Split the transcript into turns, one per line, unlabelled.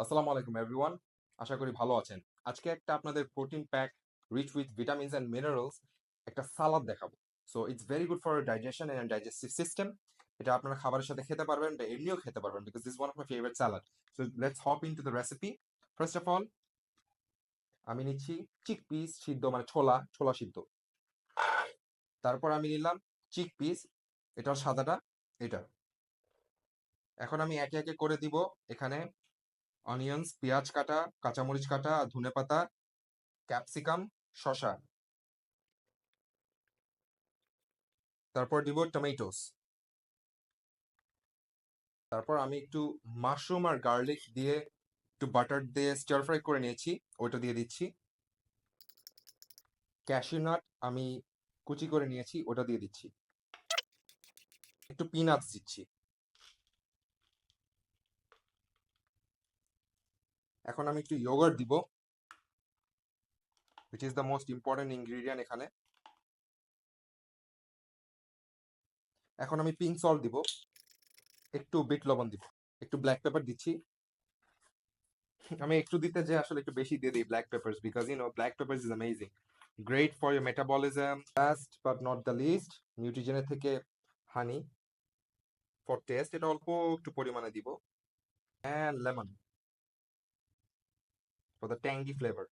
আসসালামু আলাইকুম এভরিওয়ান। আশা করি ভালো আছেন। আজকে একটা আপনাদের protein pack rich with vitamins and minerals একটা সালাদ দেখাবো। So it's very good for digestion and digestive system. এটা আপনারা খাবারের সাথে খেতে পারবেন বা এমনিও খেতে পারবেন because this one of my favourite salad. So let's hop into the recipe. First of all আমি নিচ্ছি চিক পিস সিদ্ধ মানে ছোলা ছোলা সিদ্ধ। তারপর আমি নিলাম চিক পিস, এটার সাদাটা এটা। এখন আমি একে একে করে দিব এখানে অনিয়ন্স, পেঁয়াজ কাটা, কাঁচামরিচ কাটা, ধনেপাতা, ক্যাপসিকাম, শসা। তারপর দিব টমেটোস। তারপর আমি একটু মাশরুম আর গার্লিক দিয়ে একটু বাটার দিয়ে স্টার ফ্রাই করে নিয়েছি, ওইটা দিয়ে দিচ্ছি। ক্যাশিউ নাট আমি কুচি করে নিয়েছি, ওটা দিয়ে দিচ্ছি। একটু পিনাটস দিচ্ছি। এখন আমি একটু ইয়োগার্ট দিব, which is the most important ingredient এখানে। এখন আমি পিঙ্ক সল্ট দিব, একটু বিট লবণ দিব, একটু ব্ল্যাক পেপার দিচ্ছি। আমি একটু দিতে যে আসলে একটু বেশি দিয়ে দিই black peppers because black peppers is amazing, great for your metabolism. Last but not the least, নিউট্রিজেনের থেকে হানি ফর টেস্ট, এটা অল্প একটু পরিমাণে দিব। And lemon for the tangy flavour.